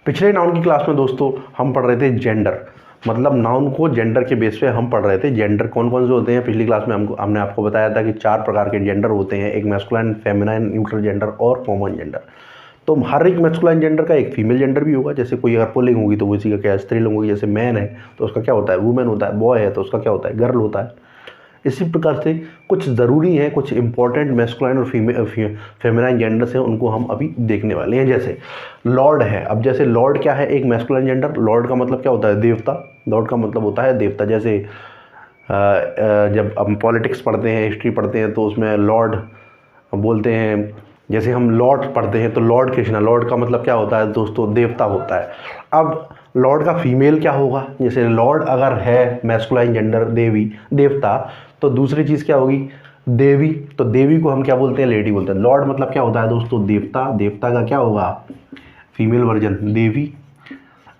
पिछले नाउन की क्लास में दोस्तों हम पढ़ रहे थे जेंडर, मतलब नाउन को जेंडर के बेस पे हम पढ़ रहे थे। जेंडर कौन कौन से होते हैं, पिछली क्लास में हमने आपको बताया था कि 4 प्रकार के जेंडर होते हैं, एक मैस्कुलाइन, फेमिनाइन, न्यूट्रल जेंडर और कॉमन जेंडर। तो हर एक मैस्कुलाइन जेंडर का एक फीमेल जेंडर भी होगा, जैसे कोई अगर पुल्लिंग होगी तो उसी का क्या है, स्त्रीलिंग होगी। जैसे मैन है तो उसका क्या होता है, वुमेन होता है। बॉय है तो उसका क्या होता है, गर्ल होता है। इसी प्रकार से कुछ ज़रूरी हैं, कुछ इंपॉर्टेंट मैस्कुलाइन और फेमिनाइन जेंडर्स हैं, उनको हम अभी देखने वाले हैं। जैसे लॉर्ड है, अब जैसे लॉर्ड क्या है, एक मैस्कुलाइन जेंडर। लॉर्ड का मतलब क्या होता है, देवता। लॉर्ड का मतलब होता है देवता। जैसे जब हम पॉलिटिक्स पढ़ते हैं, हिस्ट्री पढ़ते हैं तो उसमें लॉर्ड बोलते हैं। जैसे हम लॉर्ड पढ़ते हैं तो लॉर्ड कृष्णा, लॉर्ड का मतलब क्या होता है दोस्तों, देवता होता है। अब लॉर्ड का फीमेल क्या होगा, जैसे लॉर्ड अगर है मैस्कुलाइन जेंडर, देवी, देवता, तो दूसरी चीज़ क्या होगी, देवी। तो देवी को हम क्या बोलते हैं, लेडी बोलते हैं। लॉर्ड मतलब क्या होता है दोस्तों, देवता। देवता का क्या होगा, फीमेल वर्जन देवी।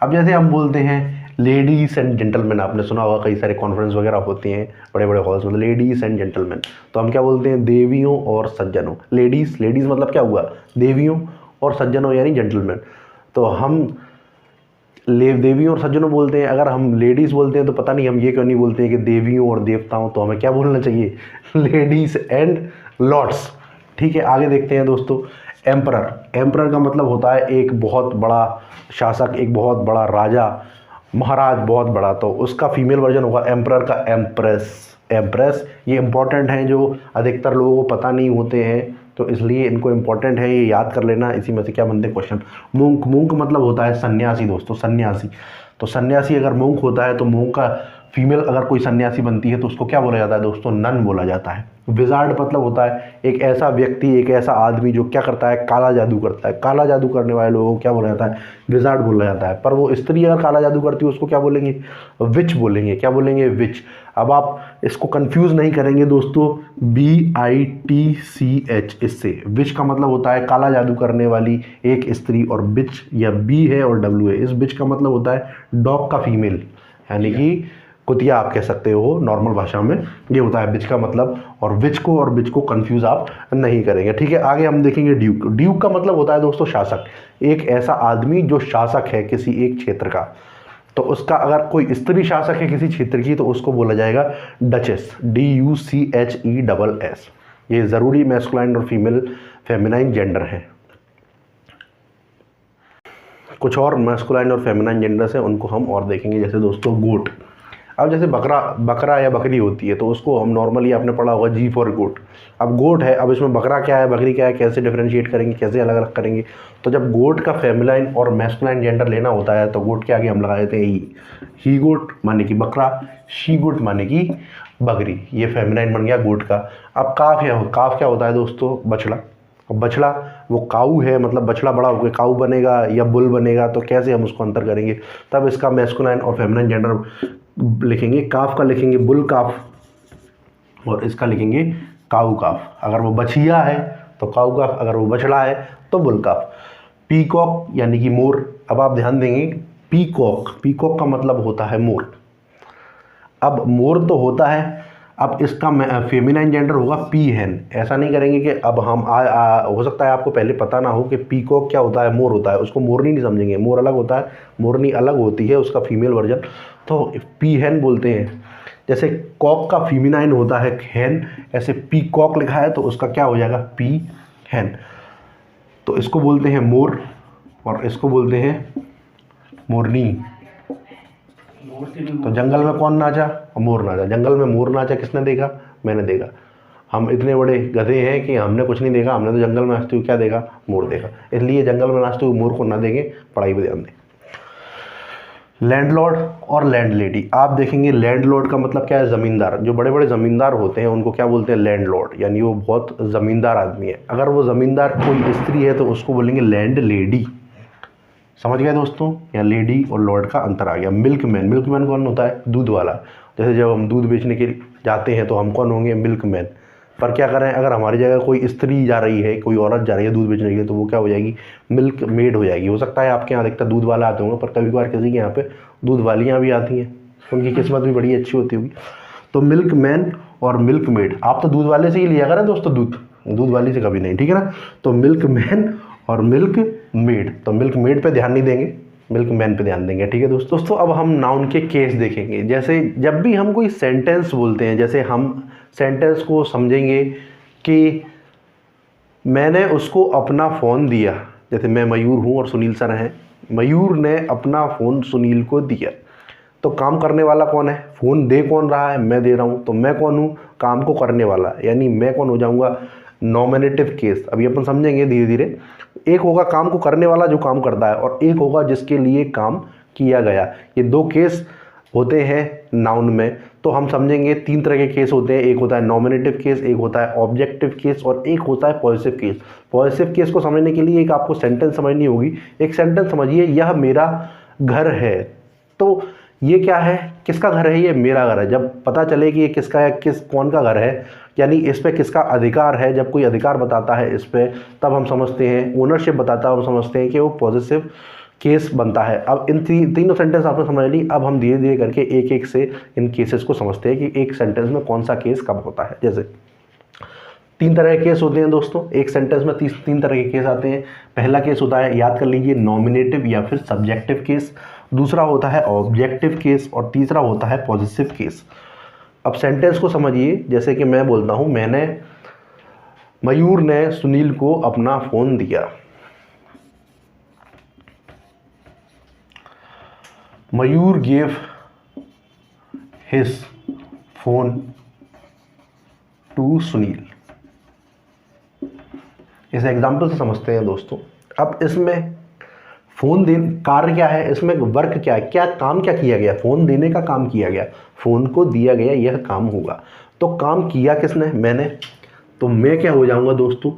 अब जैसे हम बोलते हैं लेडीज़ एंड जेंटलमैन, आपने सुना होगा कई सारे कॉन्फ्रेंस वगैरह होती हैं बड़े बड़े हॉल्स में, लेडीज़ एंड जेंटलमैन। तो हम क्या बोलते हैं, देवियों और सज्जनों। लेडीज़, लेडीज़ मतलब क्या हुआ, देवियों, और सज्जनों यानी जेंटलमैन। तो हम देवियों और सज्जनों बोलते हैं। अगर हम लेडीज़ बोलते हैं तो पता नहीं हम ये क्यों नहीं बोलते हैं कि देवियों और देवताओं, तो हमें क्या बोलना चाहिए, लेडीज़ एंड लॉर्ड्स। ठीक है, आगे देखते हैं दोस्तों। एम्परर, एम्परर का मतलब होता है एक बहुत बड़ा शासक, एक बहुत बड़ा राजा, महाराज बहुत बड़ा। तो उसका फीमेल वर्जन होगा एम्परर का एम्प्रेस। एम्प्रेस ये इंपॉर्टेंट हैं, जो अधिकतर लोगों को पता नहीं होते हैं, तो इसलिए इनको इंपॉर्टेंट है, ये याद कर लेना। इसी में से क्या बनते हैं क्वेश्चन। मूंग, मूंग मतलब होता है सन्यासी दोस्तों, सन्यासी। तो सन्यासी अगर मूंग होता है तो मूंग का फीमेल अगर कोई सन्यासी बनती है तो उसको क्या बोला जाता है दोस्तों, नन बोला जाता है। विजार्ड मतलब होता है एक ऐसा व्यक्ति, एक ऐसा आदमी जो क्या करता है, काला जादू करता है। काला जादू करने वाले लोगों को क्या बोला जाता है, विजार्ड बोला जाता है। पर वो स्त्री अगर काला जादू करती है उसको क्या बोलेंगे, विच बोलेंगे। क्या बोलेंगे, विच। अब आप इसको कंफ्यूज नहीं करेंगे दोस्तों, BITCH, इससे। विच का मतलब होता है काला जादू करने वाली एक स्त्री, और बिच या बी है और डब्ल्यू है। इस बिच का मतलब होता है डॉग का फीमेल, यानी कि कुतिया आप कह सकते हो नॉर्मल भाषा में, ये होता है बिच का मतलब। और विच को कंफ्यूज आप नहीं करेंगे। ठीक है, आगे हम देखेंगे ड्यूक। ड्यूक का मतलब होता है दोस्तों शासक, एक ऐसा आदमी जो शासक है किसी एक क्षेत्र का। तो उसका अगर कोई स्त्री शासक है किसी क्षेत्र की तो उसको बोला जाएगा डचेस, DUCHESS। ये ज़रूरी मैस्कुलाइन और फीमेल फेमिनाइन जेंडर है। कुछ और मैस्कुलाइन और फेमिनाइन जेंडर्स हैं, उनको हम और देखेंगे। जैसे दोस्तों गोट। अब जैसे बकरा या बकरी होती है तो उसको हम नॉर्मली आपने पढ़ा होगा G फॉर गोट। अब गोट है, अब इसमें बकरा क्या है, बकरी क्या है, कैसे डिफरेंशिएट करेंगे, कैसे अलग अलग करेंगे। तो जब गोट का फेमिनाइन और मैस्कुलाइन जेंडर लेना होता है तो गोट के आगे हम लगा देते हैं ही गोट माने कि बकरा, शी गोट माने कि बकरी। ये फेमिनाइन बन गया गोट का। अब काफ है, काफ क्या होता है दोस्तों, बछड़ा। अब बछड़ा वो काऊ है, मतलब बछड़ा बड़ा होकर काऊ बनेगा या बुल बनेगा, तो कैसे हम उसको अंतर करेंगे। तब इसका मैस्कुलाइन और फेमिनाइन जेंडर लिखेंगे। काफ का लिखेंगे बुल काफ, और इसका लिखेंगे काऊ काफ। अगर वो बछिया है तो काऊ काफ, अगर वो बछड़ा है तो बुल काफ। पीकॉक यानी कि मोर। अब आप ध्यान देंगे, पीकॉक, पीकॉक का मतलब होता है मोर। अब मोर तो होता है, अब इसका फेमिनाइन जेंडर होगा पी हैन। ऐसा नहीं करेंगे कि अब हम हो सकता है आपको पहले पता ना हो कि पीकॉक क्या होता है, मोर होता है, उसको मोरनी नहीं समझेंगे। मोर अलग होता है, मोरनी अलग होती है, उसका फीमेल वर्जन। तो पी हैन बोलते हैं। जैसे कॉक का फीमिनाइन होता है हैन, ऐसे पीकॉक लिखा है तो उसका क्या हो जाएगा, पी हैन। तो इसको बोलते हैं मोर और इसको बोलते हैं मोरनी। तो जंगल में कौन नाचा, मोर नाचा। जंगल में मोर नाचा किसने देखा, मैंने देखा। हम इतने बड़े गधे हैं कि हमने कुछ नहीं देखा, हमने तो जंगल में नाचते हुए क्या देखा, मोर देखा। इसलिए जंगल में नाचते हुए मोर को ना देखें, पढ़ाई पर ध्यान दें। लैंडलॉर्ड और लैंडलेडी। आप देखेंगे लैंडलॉर्ड का मतलब क्या है, ज़मींदार। जो बड़े बड़े ज़मींदार होते हैं उनको क्या बोलते हैं, लैंडलॉर्ड, यानी वो बहुत ज़मींदार आदमी है। अगर वो ज़मींदार कोई स्त्री है तो उसको बोलेंगे लैंड लेडी। समझ गए दोस्तों, यहाँ लेडी और लॉर्ड का अंतर आ गया। मिल्कमैन, मिल्कमैन कौन होता है, दूध वाला। जैसे जब हम दूध बेचने के लिए जाते हैं तो हम कौन होंगे, मिल्कमैन। पर क्या करें, अगर हमारी जगह कोई स्त्री जा रही है, कोई औरत जा रही है दूध बेचने के लिए, तो वो क्या हो जाएगी, मिल्क मेड हो जाएगी। हो सकता है आपके यहाँ अधिकतर दूध वाला आते होंगे, पर कभी कभार किसी के यहाँ पे दूध वालियाँ भी आती हैं, उनकी किस्मत भी बड़ी अच्छी होती होगी। तो मिल्क मैन और मिल्क मेड। आप तो दूध वाले से ही लिया करें दोस्तों, दूध वाली से कभी नहीं, ठीक है ना। तो मिल्क मैन और मिल्क मेड। तो मिल्क मेड पे ध्यान नहीं देंगे, मिल्कमैन पे ध्यान देंगे। ठीक है दोस्तों, अब हम नाउन के केस देखेंगे। जैसे जब भी हम कोई सेंटेंस बोलते हैं, जैसे हम सेंटेंस को समझेंगे कि मैंने उसको अपना फ़ोन दिया। जैसे मैं मयूर हूँ और सुनील सर हैं, मयूर ने अपना फ़ोन सुनील को दिया। तो काम करने वाला कौन है? फ़ोन दे कौन रहा है? मैं दे रहा हूँ। तो मैं कौन हूँ? काम को करने वाला, यानी मैं कौन हो जाऊँगा? Nominative case. अभी अपन समझेंगे धीरे धीरे। एक होगा काम को करने वाला जो काम करता है, और एक होगा जिसके लिए काम किया गया। ये दो केस होते हैं नाउन में। तो हम समझेंगे 3 तरह के केस होते हैं। एक होता है नॉमिनेटिव केस, एक होता है ऑब्जेक्टिव केस, और एक होता है पॉजिटिव केस। पॉजिटिव केस को समझने के लिए एक आपको सेंटेंस समझनी होगी। एक सेंटेंस समझिए, यह मेरा घर है। तो ये क्या है? किसका घर है? ये मेरा घर है। जब पता चले कि ये किसका है, कौन का घर है, यानी इस पे किसका अधिकार है, जब कोई अधिकार बताता है इस पे, तब हम समझते हैं, ओनरशिप बताता है, हम समझते हैं कि वो पॉजिटिव केस बनता है। अब इन तीनों सेंटेंस आपने समझ ली। अब हम धीरे धीरे करके एक एक से इन केसेस को समझते हैं कि एक सेंटेंस में कौन सा केस कब होता है। जैसे 3 तरह के केस होते हैं दोस्तों, एक सेंटेंस में 3 तरह के केस आते हैं। पहला केस होता है, याद कर लीजिए, नॉमिनेटिव या फिर सब्जेक्टिव केस। दूसरा होता है ऑब्जेक्टिव केस, और तीसरा होता है पॉजिटिव केस। अब सेंटेंस को समझिए। जैसे कि मैं बोलता हूँ, मयूर ने सुनील को अपना फ़ोन दिया। Mayur gave his phone to Sunil. इस एग्जाम्पल से समझते हैं दोस्तों। अब इसमें फ़ोन दे कार्य क्या है, इसमें वर्क क्या है, क्या काम क्या किया गया? फ़ोन देने का काम किया गया, फ़ोन को दिया गया, यह काम होगा। तो काम किया किसने? मैंने। तो मैं क्या हो जाऊंगा दोस्तों?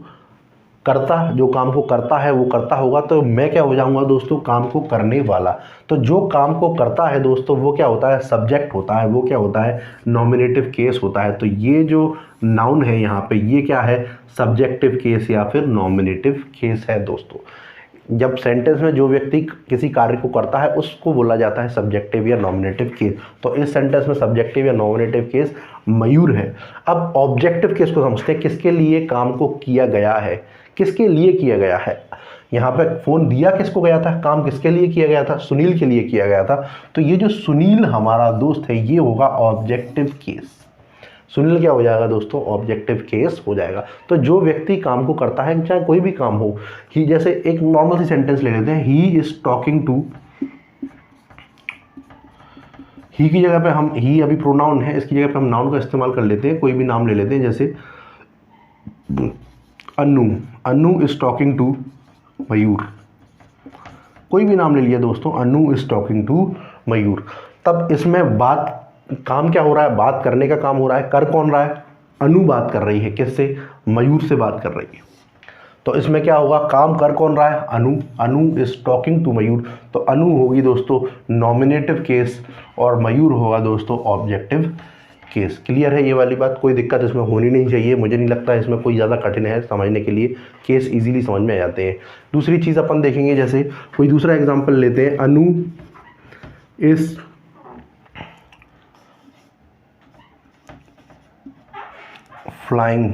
करता। जो काम को करता है वो करता होगा, तो मैं क्या हो जाऊंगा दोस्तों? काम को करने वाला। तो जो काम को करता है दोस्तों, वो क्या होता है? सब्जेक्ट होता है। वो क्या होता है? नॉमिनेटिव केस होता है। तो ये जो नाउन है यहाँ पे, ये क्या है? सब्जेक्टिव केस या फिर नॉमिनेटिव केस है दोस्तों। जब सेंटेंस में जो व्यक्ति किसी कार्य को करता है उसको बोला जाता है सब्जेक्टिव या नॉमिनेटिव केस। तो इस सेंटेंस में सब्जेक्टिव या नॉमिनेटिव केस मयूर है। अब ऑब्जेक्टिव केस को समझते हैं, किसके लिए काम को किया गया है, किसके लिए किया गया है। यहाँ पे फ़ोन दिया किसको गया था? काम किसके लिए किया गया था? सुनील के लिए किया गया था। तो ये जो सुनील हमारा दोस्त है, ये होगा ऑब्जेक्टिव केस। सुनील क्या हो जाएगा दोस्तों? ऑब्जेक्टिव केस हो जाएगा। तो जो व्यक्ति काम को करता है, चाहे कोई भी काम हो, ही, जैसे एक नॉर्मल सी सेंटेंस ले लेते हैं, ही इज टॉकिंग टू। ही की जगह पे हम, ही अभी प्रोनाउन है, इसकी जगह पे हम नाउन का इस्तेमाल कर लेते हैं। कोई भी नाम ले लेते हैं, जैसे अनु। अनु इज टॉकिंग टू मयूर। कोई भी नाम ले लिया दोस्तों, अनु इज टॉकिंग टू मयूर। तब इसमें बात, काम क्या हो रहा है? बात करने का काम हो रहा है। कर कौन रहा है? अनु बात कर रही है। किससे? मयूर से बात कर रही है। तो इसमें क्या होगा? काम कर कौन रहा है? अनु। अनु इज टॉकिंग टू मयूर। तो अनु होगी दोस्तों नॉमिनेटिव केस, और मयूर होगा दोस्तों ऑब्जेक्टिव केस। क्लियर है ये वाली बात? कोई दिक्कत इसमें होनी नहीं चाहिए। मुझे नहीं लगता इसमें कोई ज़्यादा कठिन है समझने के लिए। केस इजीली समझ में आ जाते हैं। दूसरी चीज़ अपन देखेंगे, जैसे कोई दूसरा एग्जांपल लेते हैं, अनु इज फ्लाइंग।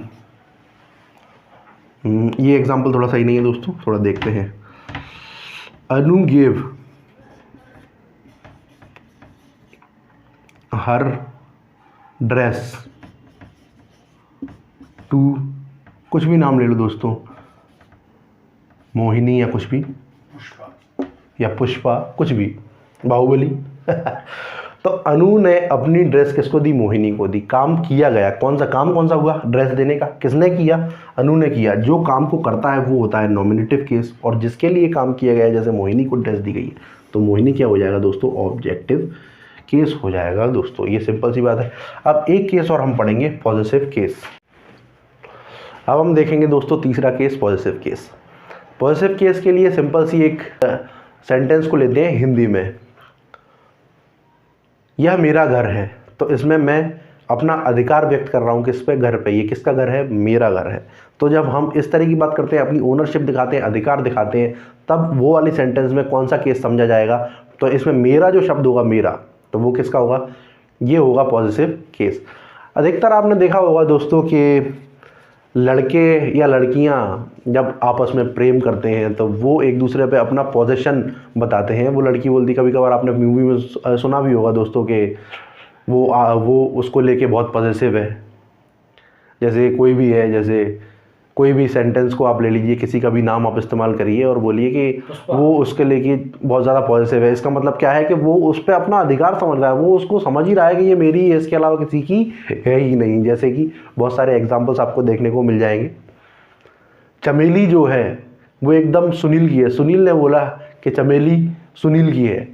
ये एग्जांपल थोड़ा सही नहीं है दोस्तों, थोड़ा देखते हैं। अनु गेव हर ड्रेस टू, कुछ भी नाम ले लो दोस्तों, मोहिनी या कुछ भी, या पुष्पा, कुछ भी, बाहुबली। तो अनु ने अपनी ड्रेस किसको दी? मोहिनी को दी। काम किया गया, कौन सा काम, कौन सा हुआ? ड्रेस देने का। किसने किया? अनु ने किया। जो काम को करता है वो होता है नॉमिनेटिव केस, और जिसके लिए काम किया गया है, जैसे मोहिनी को ड्रेस दी गई है, तो मोहिनी क्या हो जाएगा दोस्तों? ऑब्जेक्टिव केस हो जाएगा दोस्तों। ये सिंपल सी बात है। अब एक केस और हम पढ़ेंगे, पॉजिटिव केस। अब हम देखेंगे दोस्तों तीसरा case, positive case. Positive case के लिए सिंपल सी एक सेंटेंस को लेते हैं हिंदी में। यह मेरा घर है। तो इसमें मैं अपना अधिकार व्यक्त कर रहा हूँ किस पे? घर पे। ये किसका घर है? मेरा घर है। तो जब हम इस तरह की बात करते हैं, अपनी ओनरशिप दिखाते हैं, अधिकार दिखाते हैं, तब वो वाली सेंटेंस में कौन सा केस समझा जाएगा? तो इसमें मेरा जो शब्द होगा, मेरा, तो वो किसका होगा? ये होगा पॉजिटिव केस। अधिकतर आपने देखा होगा दोस्तों कि लड़के या लड़कियां जब आपस में प्रेम करते हैं तो वो एक दूसरे पे अपना पोजीशन बताते हैं। वो लड़की बोलती, कभी कभार आपने मूवी में सुना भी होगा दोस्तों के वो उसको लेके बहुत पॉजिटिव है। जैसे कोई भी है, जैसे कोई भी सेंटेंस को आप ले लीजिए, किसी का भी नाम आप इस्तेमाल करिए और बोलिए कि वो उसके लेके बहुत ज़्यादा पॉजिटिव है। इसका मतलब क्या है कि वो उस पर अपना अधिकार समझ रहा है, वो उसको समझ ही रहा है कि ये मेरी है, इसके अलावा किसी की है ही नहीं। जैसे कि बहुत सारे एग्जाम्पल्स आपको देखने को मिल जाएंगे। चमेली जो है वो एकदम सुनील की है। सुनील ने बोला कि चमेली सुनील की है,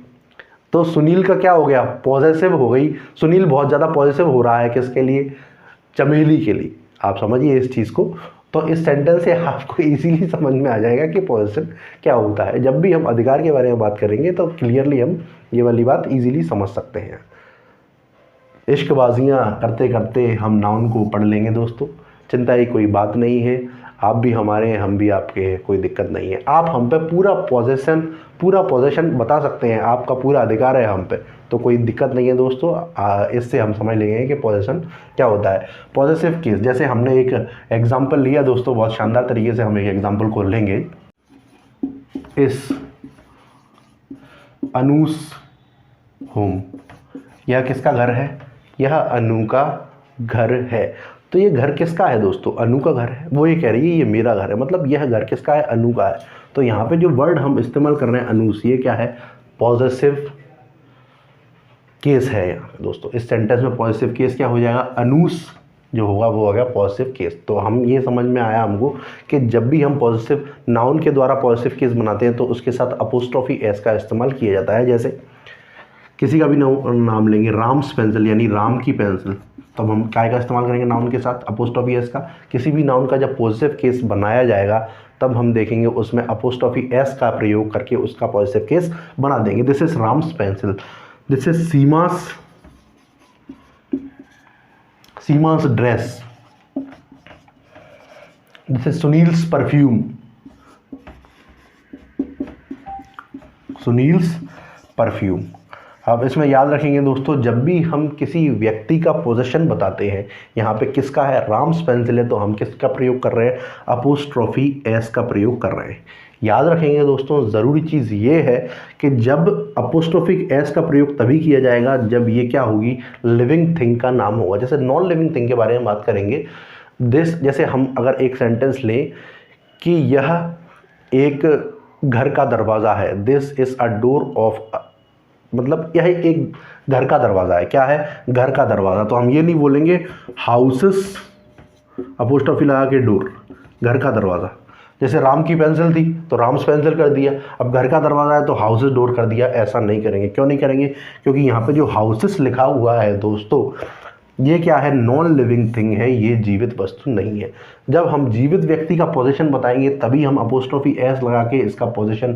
तो सुनील का क्या हो गया, पॉजिटिव हो गई। सुनील बहुत ज़्यादा पॉजिटिव हो रहा है किसके लिए, चमेली के लिए। आप समझिए इस चीज़ को। तो इस सेंटेंस से आपको इजीली समझ में आ जाएगा कि पॉजिटिव क्या होता है। जब भी हम अधिकार के बारे में बात करेंगे तो क्लियरली हम ये वाली बात इजीली समझ सकते हैं। इश्कबाजियाँ करते करते हम नाउन को पढ़ लेंगे दोस्तों, चिंता की कोई बात नहीं है। आप भी हमारे हैं, हम भी आपके हैं, कोई दिक्कत नहीं है। आप हम पे पूरा पोजेशन बता सकते हैं, आपका पूरा अधिकार है हम पे, तो कोई दिक्कत नहीं है दोस्तों। इससे हम समझ लेंगे कि पोजेशन क्या होता है। पॉजिटिव केस, जैसे हमने एक एग्जांपल लिया दोस्तों, बहुत शानदार तरीके से हम एक एग्जांपल को लेंगे। इस अनूस होम, यह किसका घर है, यह अनु का घर है। तो ये घर किसका है दोस्तों, अनु का घर है। वो ये कह रही है ये मेरा घर है, मतलब यह घर किसका है, अनु का है। तो यहाँ पे जो वर्ड हम इस्तेमाल कर रहे हैं अनूस, ये क्या है, पॉजिटिव केस है यहाँ पे दोस्तों। इस सेंटेंस में पॉजिटिव केस क्या हो जाएगा, अनूस जो होगा वो हो गया पॉजिटिव केस। तो हम ये समझ में आया हमको कि जब भी हम पॉजिटिव नाउन के द्वारा पॉजिटिव केस बनाते हैं तो उसके साथ अपोस्ट्रोफी एस का इस्तेमाल किया जाता है। जैसे किसी का भी नाम लेंगे, राम्स पेंसिल यानी राम की पेंसिल, तब हम काय का इस्तेमाल करेंगे नाउन के साथ, अपोस्ट्रोफी एस का। किसी भी नाउन का जब पॉजिटिव केस बनाया जाएगा तब हम देखेंगे उसमें अपोस्ट्रोफी एस का प्रयोग करके उसका पॉजिटिव केस बना देंगे। This is Ram's pencil, this is Seema's dress, this is Sunil's perfume, Sunil's perfume. अब इसमें याद रखेंगे दोस्तों, जब भी हम किसी व्यक्ति का पोजीशन बताते हैं, यहाँ पे किसका है, राम्स पेंसिल है, तो हम किसका प्रयोग कर रहे हैं, अपोस्ट्रोफी एस का प्रयोग कर रहे हैं। याद रखेंगे दोस्तों, ज़रूरी चीज़ ये है कि जब अपोस्ट्रोफिक एस का प्रयोग तभी किया जाएगा जब ये क्या होगी, लिविंग थिंग का नाम होगा। जैसे नॉन लिविंग थिंग के बारे में बात करेंगे, जैसे हम अगर एक सेंटेंस लें कि यह एक घर का दरवाज़ा है, this is a door of, मतलब यह एक घर का दरवाज़ा है। क्या है, घर का दरवाज़ा। तो हम ये नहीं बोलेंगे हाउसेस अपोस्ट्रोफी लगा के डोर, घर का दरवाज़ा। जैसे राम की पेंसिल थी तो राम्स पेंसिल कर दिया, अब घर का दरवाज़ा है तो हाउसेस डोर कर दिया। ऐसा नहीं करेंगे। क्यों नहीं करेंगे, क्योंकि यहाँ पे जो हाउसेस लिखा हुआ है दोस्तों, ये क्या है, नॉन लिविंग थिंग है, ये जीवित वस्तु नहीं है। जब हम जीवित व्यक्ति का पोजीशन बताएंगे तभी हम अपोस्ट्रोफी एस लगा के इसका पोजीशन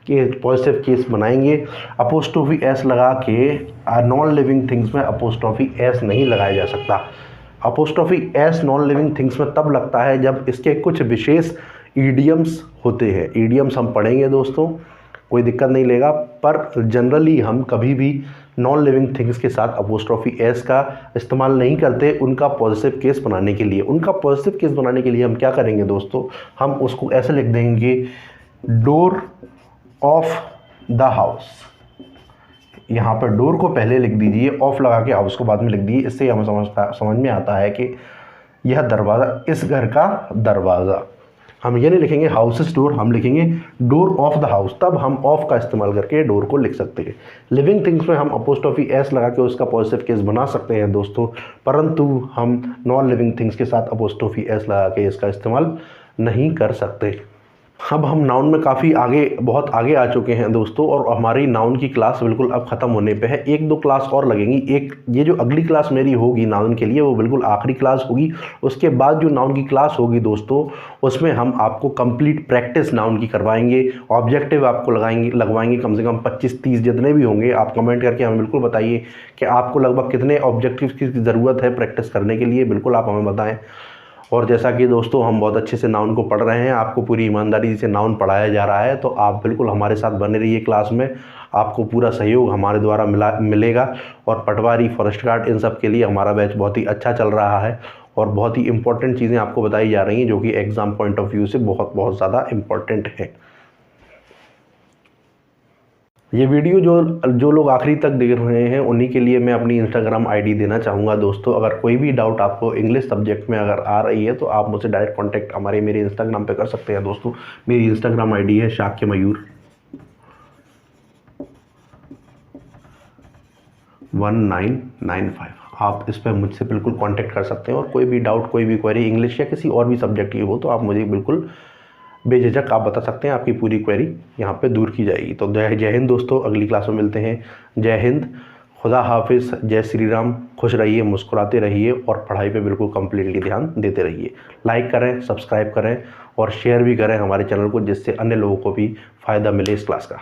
के पॉजिटिव केस बनाएंगे। अपोस्ट्रोफी एस लगा के नॉन लिविंग थिंग्स में अपोस्ट्रोफी एस नहीं लगाया जा सकता। Apostrophe S non living things में तब लगता है जब इसके कुछ विशेष ईडियम्स होते हैं। ईडियम्स हम पढ़ेंगे दोस्तों, कोई दिक्कत नहीं लेगा, पर जनरली हम कभी भी नॉन लिविंग थिंग्स के साथ अपोस्ट्रोफी एस का इस्तेमाल नहीं करते उनका पॉजिटिव केस बनाने के लिए। उनका पॉजिटिव केस बनाने के लिए हम क्या करेंगे दोस्तों, हम उसको ऐसे लिख देंगे, डोर ऑफ द हाउस। यहाँ पर डोर को पहले लिख दीजिए, ऑफ लगा के हाउस को बाद में लिख दीजिए। इससे हमें समझ में आता है कि यह दरवाज़ा, इस घर का दरवाज़ा। हम ये नहीं लिखेंगे हाउसेस डोर, हम लिखेंगे डोर ऑफ द हाउस। तब हम ऑफ का इस्तेमाल करके डोर को लिख सकते हैं। लिविंग थिंग्स में हम अपोस्ट्रोफी एस लगा के उसका पॉजिटिव केस बना सकते हैं दोस्तों, परंतु हम नॉन लिविंग थिंग्स के साथ अपोस्ट्रोफी एस लगा के इसका इस्तेमाल नहीं कर सकते। अब हम नाउन में काफ़ी आगे, बहुत आगे आ चुके हैं दोस्तों, और हमारी नाउन की क्लास बिल्कुल अब ख़त्म होने पे है। एक दो क्लास और लगेंगी। एक ये जो अगली क्लास मेरी होगी नाउन के लिए वो बिल्कुल आखिरी क्लास होगी। उसके बाद जो नाउन की क्लास होगी दोस्तों, उसमें हम आपको कंप्लीट प्रैक्टिस नाउन की करवाएंगे। ऑब्जेक्टिव आपको लगवाएंगे कम से कम 25-30 जितने भी होंगे। आप कमेंट करके हमें बिल्कुल बताइए कि आपको लगभग कितने ऑब्जेक्टिव की ज़रूरत है प्रैक्टिस करने के लिए, बिल्कुल आप हमें बताएँ। और जैसा कि दोस्तों हम बहुत अच्छे से नाउन को पढ़ रहे हैं, आपको पूरी ईमानदारी से नाउन पढ़ाया जा रहा है, तो आप बिल्कुल हमारे साथ बने रहिए क्लास में। आपको पूरा सहयोग हमारे द्वारा मिलेगा। और पटवारी, फॉरेस्ट गार्ड, इन सब के लिए हमारा बैच बहुत ही अच्छा चल रहा है और बहुत ही इंपॉर्टेंट चीज़ें आपको बताई जा रही हैं जो कि एग्ज़ाम पॉइंट ऑफ व्यू से बहुत बहुत ज़्यादा इम्पॉर्टेंट है। ये वीडियो जो लोग आखिरी तक देख रहे हैं उन्हीं के लिए मैं अपनी इंस्टाग्राम आईडी देना चाहूँगा दोस्तों। अगर कोई भी डाउट आपको इंग्लिश सब्जेक्ट में अगर आ रही है तो आप मुझसे डायरेक्ट कांटेक्ट मेरे इंस्टाग्राम पे कर सकते हैं दोस्तों। मेरी इंस्टाग्राम आईडी है शाक्य मयूर 1995। आप इस पर मुझसे बिल्कुल कांटेक्ट कर सकते हैं और कोई भी डाउट, कोई भी क्वेरी इंग्लिश या किसी और भी सब्जेक्ट की हो तो आप मुझे बिल्कुल बेझिझक आप बता सकते हैं। आपकी पूरी क्वेरी यहाँ पे दूर की जाएगी। तो जय हिंद दोस्तों, अगली क्लास में मिलते हैं। जय हिंद, खुदा हाफिज़, जय श्री राम। खुश रहिए, मुस्कुराते रहिए और पढ़ाई पे बिल्कुल कंप्लीटली ध्यान देते रहिए। लाइक करें, सब्सक्राइब करें और शेयर भी करें हमारे चैनल को, जिससे अन्य लोगों को भी फ़ायदा मिले इस क्लास का।